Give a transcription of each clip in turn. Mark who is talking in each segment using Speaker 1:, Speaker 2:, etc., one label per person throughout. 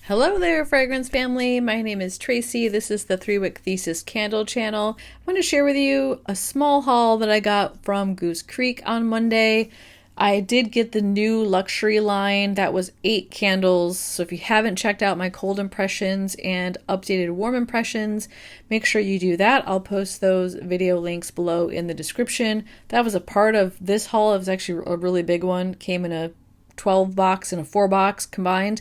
Speaker 1: Hello there, fragrance family. My name is Tracy. This is the 3-Wick Thesis candle channel. I want to share with you a small haul that I got from Goose Creek on Monday. I did get the new luxury line that was 8 candles. So if you haven't checked out my cold impressions and updated warm impressions, make sure you do that. I'll post those video links below in the description. That was a part of this haul. It was actually a really big one. Came in a 12 box and a 4 box combined.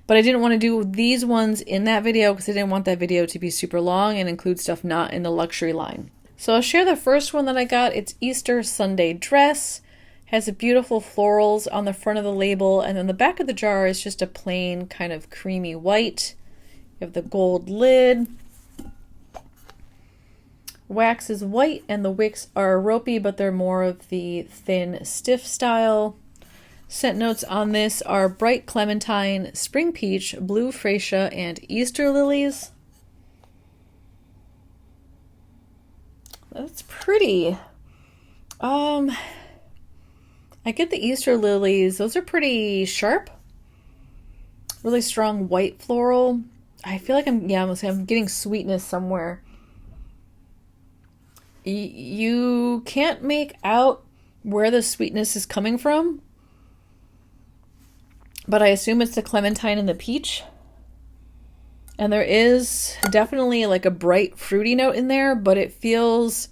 Speaker 1: But I didn't want to do these ones in that video because I didn't want that video to be super long and include stuff not in the luxury line. So I'll share the first one that I got. It's Easter Sunday Dress. Has a beautiful florals on the front of the label, and then the back of the jar is just a plain kind of creamy white. You have the gold lid. Wax is white and the wicks are ropey, but they're more of the thin, stiff style. Scent notes on this are bright clementine, spring peach, blue freesia, and Easter lilies. That's pretty. I get the Easter lilies. Those are pretty sharp. Really strong white floral. I feel like I'm getting sweetness somewhere. You can't make out where the sweetness is coming from, but I assume it's the clementine and the peach. And there is definitely like a bright fruity note in there, but it feels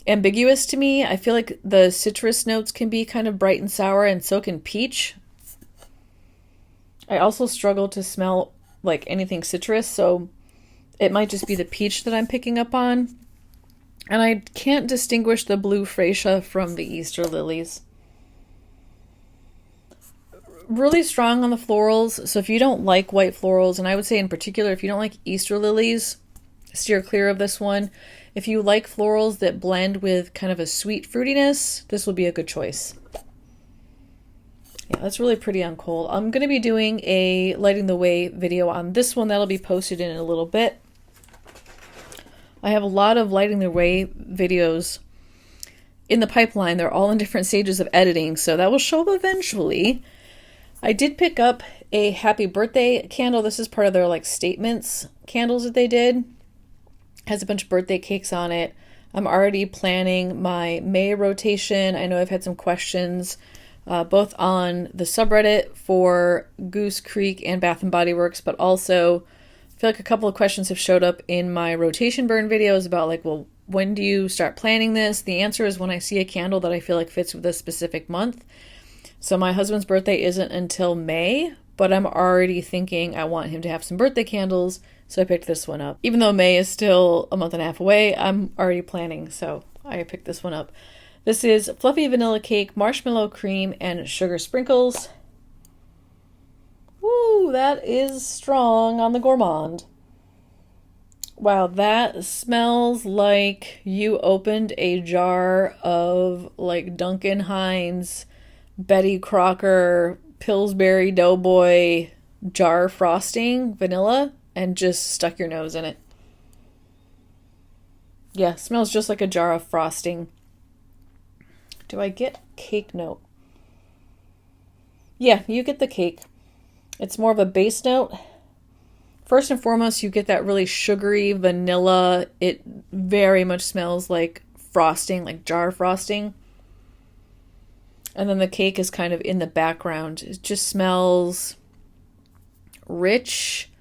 Speaker 1: ambiguous to me. I feel like the citrus notes can be kind of bright and sour, and so can peach. I also struggle to smell like anything citrus, so it might just be the peach that I'm picking up on. And I can't distinguish the blue freesia from the Easter lilies. Really strong on the florals, so if you don't like white florals, and I would say in particular if you don't like Easter lilies, steer clear of this one. If you like florals that blend with kind of a sweet fruitiness, this will be a good choice. Yeah, that's really pretty on cold. I'm going to be doing a lighting the way video on this one. That'll be posted in a little bit. I have a lot of lighting the way videos in the pipeline. They're all in different stages of editing, so that will show up eventually. I did pick up a happy birthday candle. This is part of their like statements candles that they did. Has a bunch of birthday cakes on it. I'm already planning my May rotation. I know I've had some questions both on the subreddit for Goose Creek and Bath & Body Works, but also I feel like a couple of questions have showed up in my rotation burn videos about like, well, when do you start planning this? The answer is when I see a candle that I feel like fits with a specific month. So my husband's birthday isn't until May, but I'm already thinking I want him to have some birthday candles, so I picked this one up. Even though May is still a month and a half away, I'm already planning, so I picked this one up. This is fluffy vanilla cake, marshmallow cream, and sugar sprinkles. Woo, that is strong on the gourmand. Wow, that smells like you opened a jar of like Duncan Hines, Betty Crocker, Pillsbury Doughboy jar frosting, vanilla, and just stuck your nose in it. Yeah, smells just like a jar of frosting. Do I get cake note? Yeah, you get the cake. It's more of a base note. First and foremost, you get that really sugary vanilla. It very much smells like frosting, like jar frosting. And then the cake is kind of in the background. It just smells rich,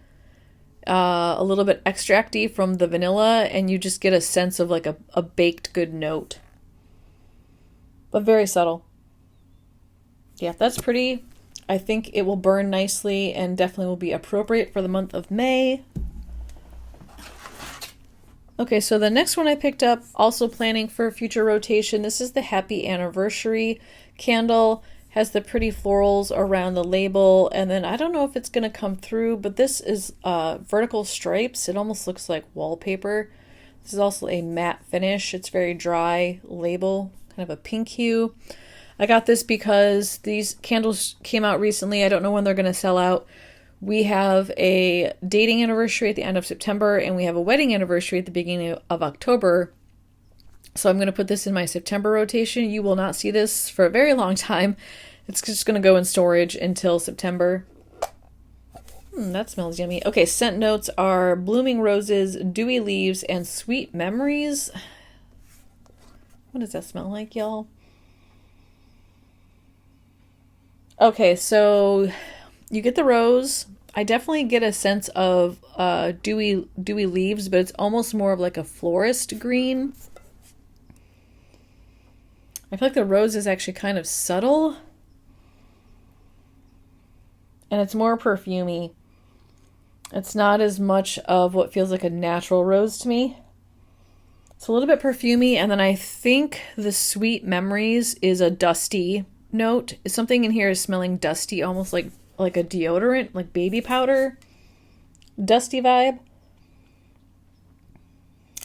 Speaker 1: a little bit extracty from the vanilla, and you just get a sense of like a baked good note. But very subtle. Yeah, that's pretty. I think it will burn nicely and definitely will be appropriate for the month of May. Okay, so the next one I picked up, also planning for future rotation. This is the Happy Anniversary candle. Has the pretty florals around the label, and then I don't know if it's going to come through, but this is vertical stripes. It almost looks like wallpaper. This is also a matte finish. It's very dry label, kind of a pink hue. I got this because these candles came out recently. I don't know when they're going to sell out. We have a dating anniversary at the end of September, and we have a wedding anniversary at the beginning of October. So I'm going to put this in my September rotation. You will not see this for a very long time. It's just going to go in storage until September. That smells yummy. Okay, scent notes are blooming roses, dewy leaves, and sweet memories. What does that smell like, y'all? Okay, so you get the rose. I definitely get a sense of dewy leaves, but it's almost more of like a florist green. I feel like the rose is actually kind of subtle. And it's more perfumey. It's not as much of what feels like a natural rose to me. It's a little bit perfumey, and then I think the sweet memories is a dusty note. Something in here is smelling dusty, almost like a deodorant, like baby powder. Dusty vibe.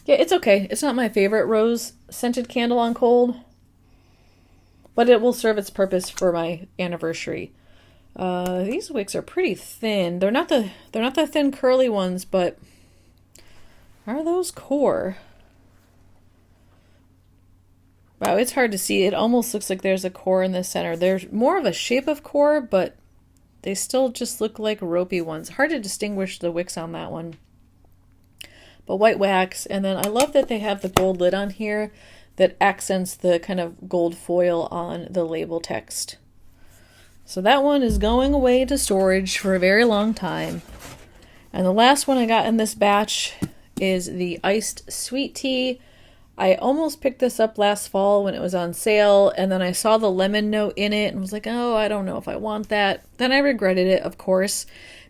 Speaker 1: Yeah, it's okay. It's not my favorite rose scented candle on cold, but it will serve its purpose for my anniversary. These wicks are pretty thin. They're not the thin curly ones, but are those core? Wow, it's hard to see. It almost looks like there's a core in the center. There's more of a shape of core, but they still just look like ropey ones. Hard to distinguish the wicks on that one. But white wax, and then I love that they have the gold lid on here that accents the kind of gold foil on the label text. So that one is going away to storage for a very long time. And the last one I got in this batch is the iced sweet tea. I almost picked this up last fall when it was on sale, and then I saw the lemon note in it and was like, oh, I don't know if I want that. Then I regretted it, of course,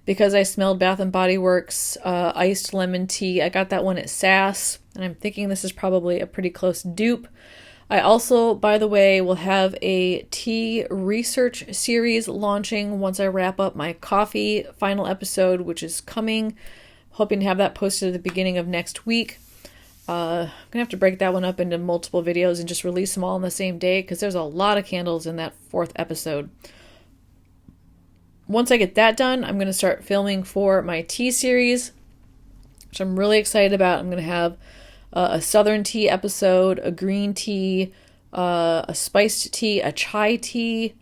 Speaker 1: because I smelled Bath & Body Works iced lemon tea. I got that one at SAS, and I'm thinking this is probably a pretty close dupe. I also, by the way, will have a tea research series launching once I wrap up my coffee final episode, which is coming. Hoping to have that posted at the beginning of next week. I'm going to have to break that one up into multiple videos and just release them all on the same day because there's a lot of candles in that 4th episode. Once I get that done, I'm going to start filming for my tea series, which I'm really excited about. I'm going to have a southern tea episode, a green tea, a spiced tea, a chai tea,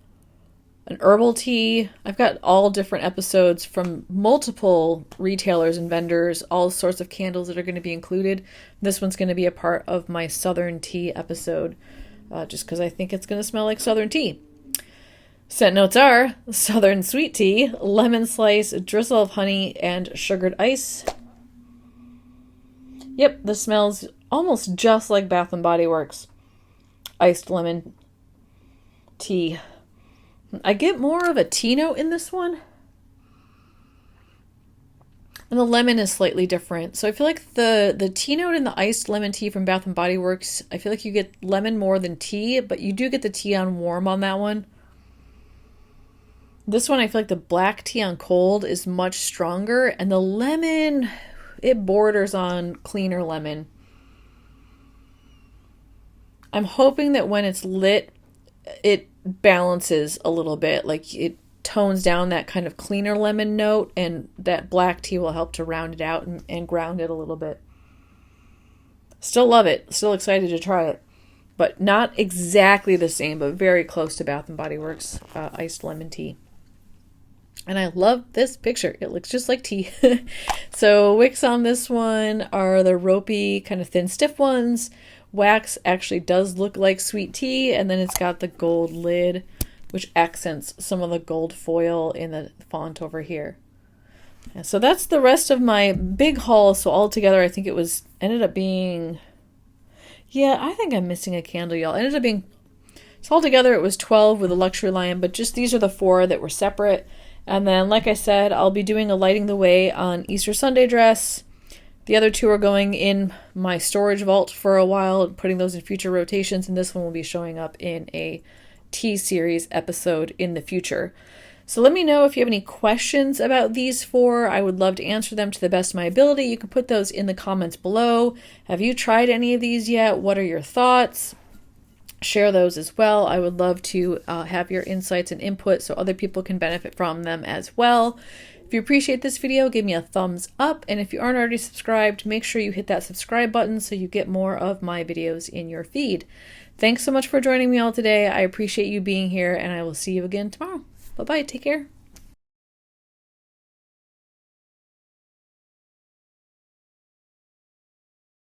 Speaker 1: an herbal tea. I've got all different episodes from multiple retailers and vendors, all sorts of candles that are going to be included. This one's going to be a part of my southern tea episode, just because I think it's going to smell like southern tea. Scent notes are southern sweet tea, lemon slice, drizzle of honey, and sugared ice. Yep, this smells almost just like Bath & Body Works iced lemon tea. I get more of a tea note in this one. And the lemon is slightly different. So I feel like the tea note in the iced lemon tea from Bath & Body Works, I feel like you get lemon more than tea, but you do get the tea on warm on that one. This one, I feel like the black tea on cold is much stronger, and the lemon, it borders on cleaner lemon. I'm hoping that when it's lit, it balances a little bit, like it tones down that kind of cleaner lemon note, and that black tea will help to round it out and ground it a little bit. Still love it. Still excited to try it. But not exactly the same, but very close to Bath & Body Works iced lemon tea. And I love this picture. It looks just like tea. So wicks on this one are the ropey, kind of thin, stiff ones. Wax actually does look like sweet tea, and then it's got the gold lid, which accents some of the gold foil in the font over here. And so that's the rest of my big haul. So altogether, I think it ended up being, yeah, I think I'm missing a candle, y'all. Ended up being, so altogether it was 12 with a luxury line, but just these are the 4 that were separate. And then, like I said, I'll be doing a lighting the way on Easter Sunday dress. The other 2 are going in my storage vault for a while and putting those in future rotations, and this one will be showing up in a tea series episode in the future. So let me know if you have any questions about these 4. I would love to answer them to the best of my ability. You can put those in the comments below. Have you tried any of these yet? What are your thoughts? Share those as well. I would love to have your insights and input so other people can benefit from them as well. If you appreciate this video, give me a thumbs up. And if you aren't already subscribed, make sure you hit that subscribe button so you get more of my videos in your feed. Thanks so much for joining me all today. I appreciate you being here, and I will see you again tomorrow. Bye-bye. Take care.